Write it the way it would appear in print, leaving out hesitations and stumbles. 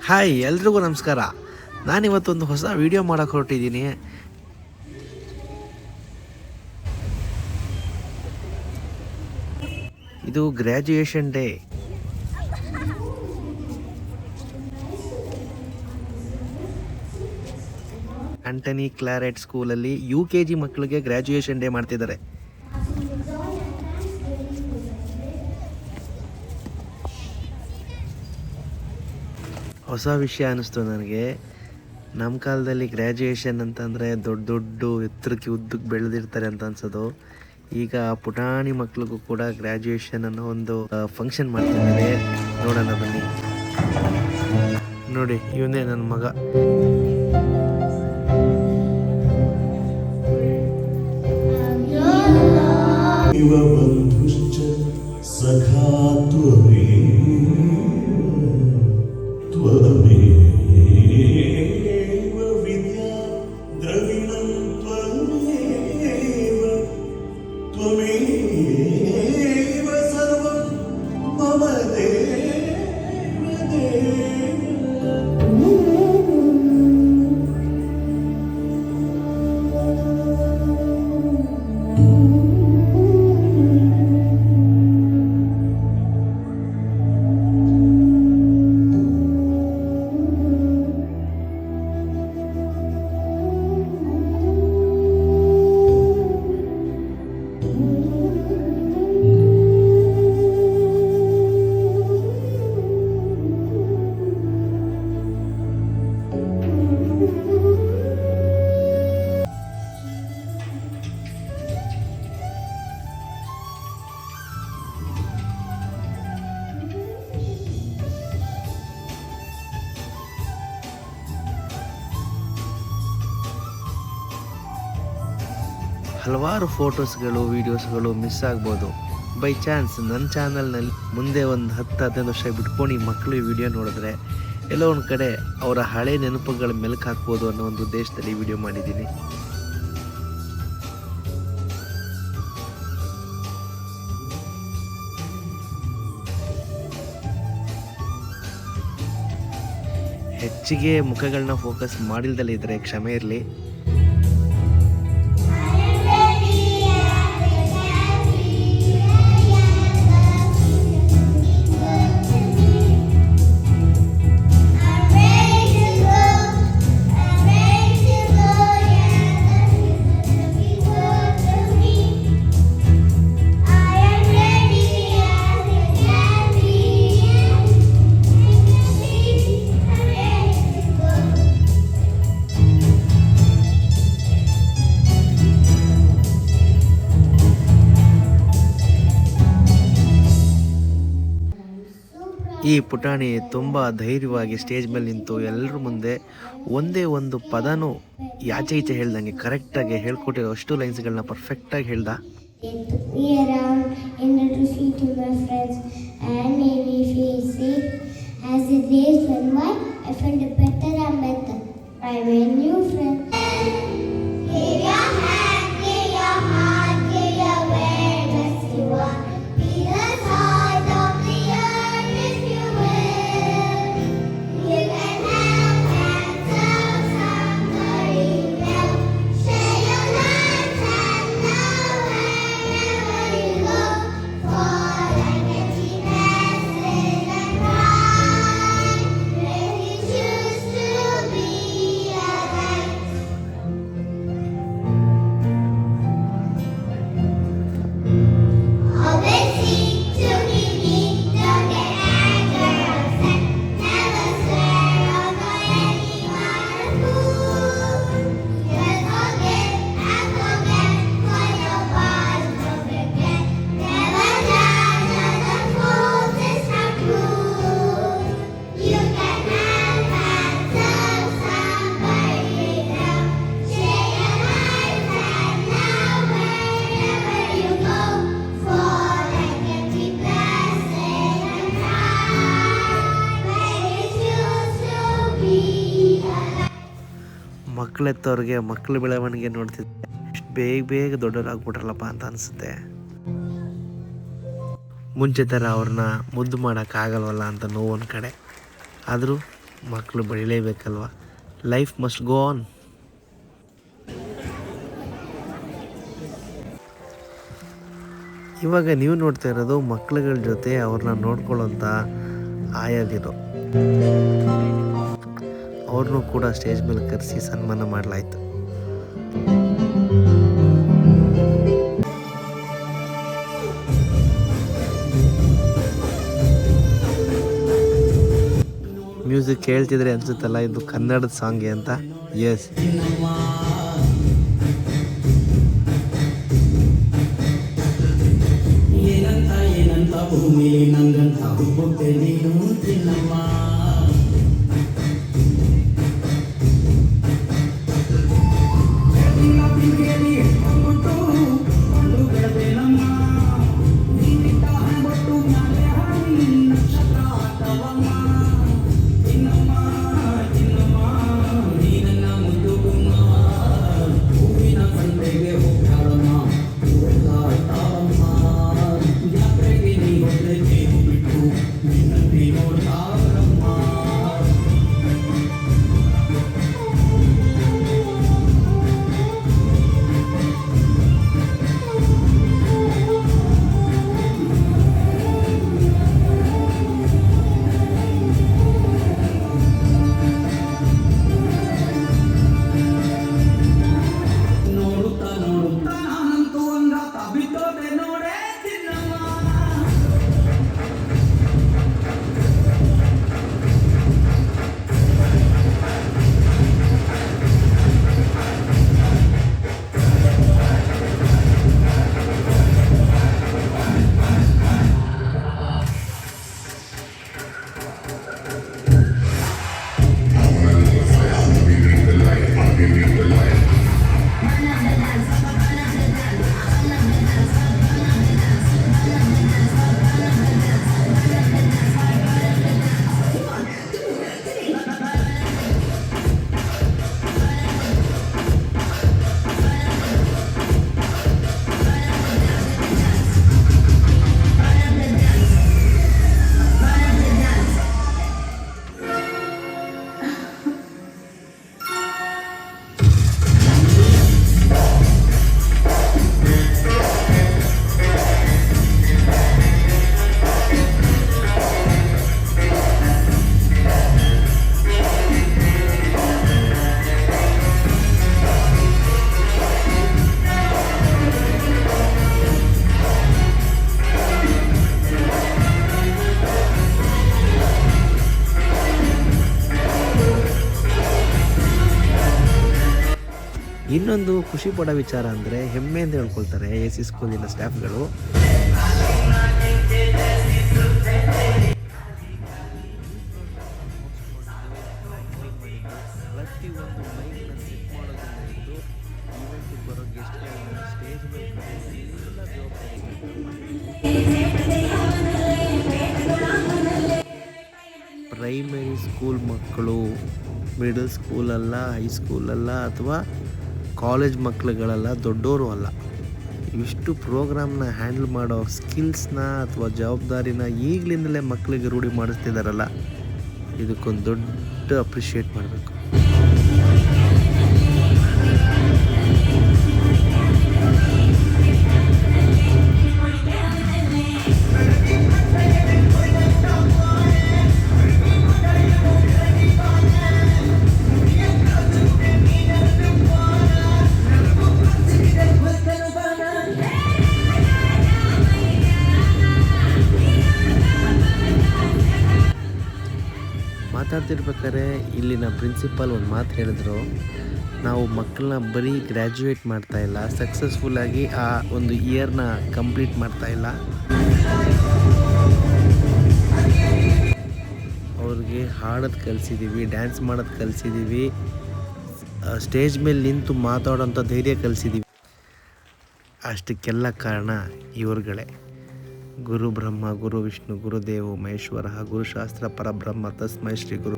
Hi ಎಲ್ರಿಗೂ ನಮಸ್ಕಾರ. ನಾನಿವತ್ತೊಂದು ಹೊಸ ವಿಡಿಯೋ ಮಾಡೋಕ್ಕೆ ಹೊರಟಿದ್ದೀನಿ. ಇದು ಗ್ರ್ಯಾಜುಯೇಷನ್ ಡೇ. ಆಂಟನಿ ಕ್ಲಾರೆಟ್ ಸ್ಕೂಲಲ್ಲಿ UKG ಮಕ್ಕಳಿಗೆ ಗ್ರ್ಯಾಜುಯೇಷನ್ ಡೇ ಮಾಡ್ತಿದ್ದಾರೆ. ಹೊಸ ವಿಷಯ ಅನ್ನಿಸ್ತು ನನಗೆ. ನಮ್ಮ ಕಾಲದಲ್ಲಿ ಗ್ರ್ಯಾಜುಯೇಷನ್ ಅಂತಂದರೆ ದೊಡ್ಡ ದೊಡ್ಡ ಎತ್ತರಕ್ಕೆ ಉದ್ದಕ್ಕೆ ಬೆಳೆದಿರ್ತಾರೆ ಅಂತ ಅನ್ಸೋದು. ಈಗ ಪುಟಾಣಿ ಮಕ್ಳಿಗೂ ಕೂಡ ಗ್ರ್ಯಾಜುಯೇಷನ್ ಅನ್ನೋ ಒಂದು ಫಂಕ್ಷನ್ ಮಾಡ್ತಿದ್ದಾರೆ. ನೋಡೋಣ ಬನ್ನಿ. ನೋಡಿ, ಇವನೇ ನನ್ನ ಮಗ. ಹಲವಾರು ಫೋಟೋಸ್ಗಳು, ವೀಡಿಯೋಸ್ಗಳು ಮಿಸ್ ಆಗ್ಬೋದು. ಬೈ ಚಾನ್ಸ್ ನನ್ನ ಚಾನಲ್ನಲ್ಲಿ ಮುಂದೆ ಒಂದು 10-15 ವರ್ಷ ಬಿಟ್ಕೊಂಡು ಈ ಮಕ್ಕಳು ಈ ವಿಡಿಯೋ ನೋಡಿದ್ರೆ ಎಲ್ಲೋ ಒಂದು ಕಡೆ ಅವರ ಹಳೆ ನೆನಪುಗಳ ಮೆಲುಕು ಹಾಕ್ಬೋದು ಅನ್ನೋ ಒಂದು ಉದ್ದೇಶದಲ್ಲಿ ಈ ವಿಡಿಯೋ ಮಾಡಿದ್ದೀನಿ. ಹೆಚ್ಚಿಗೆ ಮುಖಗಳನ್ನ ಫೋಕಸ್ ಮಾಡಿಲ್ದಲೇ ಇದ್ರೆ ಕ್ಷಮೆ ಇರಲಿ. ಈ ಪುಟಾಣಿ ತುಂಬ ಧೈರ್ಯವಾಗಿ ಸ್ಟೇಜ್ ಮೇಲೆ ನಿಂತು ಎಲ್ಲರ ಮುಂದೆ ಒಂದೇ ಒಂದು ಪದನೂ ಆಚೆ ಈಚೆ ಹೇಳ್ದಂಗೆ ಕರೆಕ್ಟಾಗಿ ಹೇಳ್ಕೊಟ್ಟಿರೋ ಅಷ್ಟು ಲೈನ್ಸ್ಗಳನ್ನ ಪರ್ಫೆಕ್ಟಾಗಿ ಹೇಳ್ದ. ಮಕ್ಕಳೆತ್ತವ್ರಿಗೆ ಮಕ್ಕಳ ಬೆಳವಣಿಗೆ ನೋಡ್ತಿದ್ದೆ ಎಷ್ಟು ಬೇಗ ದೊಡ್ಡವರಾಗ್ಬಿಟ್ರಲ್ಲಪ್ಪ ಅಂತ ಅನಿಸುತ್ತೆ. ಮುಂಚೆ ಥರ ಅವ್ರನ್ನ ಮುದ್ದು ಮಾಡೋಕ್ಕಾಗಲ್ವಲ್ಲ ಅಂತ ನೋವು ಒಂದು ಕಡೆ. ಆದರೂ ಮಕ್ಕಳು ಬೆಳಿಲೇಬೇಕಲ್ವ, ಲೈಫ್ ಮಸ್ಟ್ ಗೋ ಆನ್. ಇವಾಗ ನೀವು ನೋಡ್ತಾ ಇರೋದು ಮಕ್ಳುಗಳ ಜೊತೆ ಅವ್ರನ್ನ ನೋಡ್ಕೊಳ್ಳೋಂಥ ಆಯಾದಿರು. ಅವ್ರನ್ನೂ ಕೂಡ ಸ್ಟೇಜ್ ಮೇಲೆ ಕರೆಸಿ ಸನ್ಮಾನ ಮಾಡಲಾಯಿತು. ಮ್ಯೂಸಿಕ್ ಕೇಳ್ತಿದ್ರೆ ಅನ್ಸುತ್ತಲ್ಲ ಇದು ಕನ್ನಡದ ಸಾಂಗ್ಗೆ ಅಂತ. ಎಸ್, ಏನಂತ ಭೂಮಿಲಿ ನಂಗಂತ ಹುಟ್ಟೆ ನೀನು ತಿನ್ನಮ್ಮ. ಇನ್ನೊಂದು ಖುಷಿ ಪಡೋ ವಿಚಾರ ಅಂದರೆ ಹೆಮ್ಮೆ ಅಂತ ಹೇಳ್ಕೊಳ್ತಾರೆ ಎಸ್ ಸಿ ಸ್ಕೂಲಿನ ಸ್ಟಾಫ್ಗಳು. ಪ್ರತಿಯೊಂದು ಮೈಕ್ನ ಸೆಟ್ ಮಾಡೋದನ್ನ ಹಿಡಿದು ಈವೆಂಟಿಗೆ ಬರೋ ಗೆಸ್ಟ್ಗಳನ್ನ ಸ್ಟೇಜ್ ಮೇಲೆ ಕರೆಸಿ ಎಲ್ಲ ಜವಾಬ್ದಾರಿ. ಪ್ರೈಮರಿ ಸ್ಕೂಲ್ ಮಕ್ಕಳು, ಮಿಡಲ್ ಸ್ಕೂಲಲ್ಲ, ಹೈಸ್ಕೂಲಲ್ಲ ಅಥವಾ ಕಾಲೇಜ್ ಮಕ್ಕಳುಗಳೆಲ್ಲ ದೊಡ್ಡವರು ಅಲ್ಲ, ಇವಿಷ್ಟು ಪ್ರೋಗ್ರಾಮ್ನ ಹ್ಯಾಂಡಲ್ ಮಾಡೋ ಸ್ಕಿಲ್ಸ್ನ ಅಥವಾ ಜವಾಬ್ದಾರಿನ ಈಗಲಿಂದಲೇ ಮಕ್ಕಳಿಗೆ ರೂಢಿ ಮಾಡಿಸ್ತಿದ್ದಾರಲ್ಲ, ಇದಕ್ಕೊಂದು ದೊಡ್ಡ ಅಪ್ರಿಷಿಯೇಟ್ ಮಾಡಬೇಕು. ಮಾತಾಡ್ತಿರ್ಬೇಕಾದ್ರೆ ಇಲ್ಲಿನ ಪ್ರಿನ್ಸಿಪಾಲ್ ಒಂದು ಮಾತು ಹೇಳಿದ್ರು, ನಾವು ಮಕ್ಕಳನ್ನ ಬರೀ ಗ್ರ್ಯಾಜುಯೇಟ್ ಮಾಡ್ತಾ ಇಲ್ಲ, ಸಕ್ಸಸ್ಫುಲ್ಲಾಗಿ ಆ ಒಂದು ಇಯರ್ನ ಕಂಪ್ಲೀಟ್ ಮಾಡ್ತಾ ಇಲ್ಲ, ಅವ್ರಿಗೆ ಹಾಡೋದು ಕಲಿಸಿದ್ದೀವಿ, ಡ್ಯಾನ್ಸ್ ಮಾಡೋದು ಕಲಿಸಿದ್ದೀವಿ, ಸ್ಟೇಜ್ ಮೇಲೆ ನಿಂತು ಮಾತಾಡೋಂಥ ಧೈರ್ಯ ಕಲಿಸಿದ್ದೀವಿ. ಅಷ್ಟಕ್ಕೆಲ್ಲ ಕಾರಣ ಇವ್ರುಗಳೇ. ಗುರು ಬ್ರಹ್ಮ ಗುರು ವಿಷ್ಣು ಗುರುದೇವೋ ಮಹೇಶ್ವರ ಗುರುಶಾಸ್ತ್ರ ಪರಬ್ರಹ್ಮ ತಸ್ಮೈ ಶ್ರೀ ಗುರು.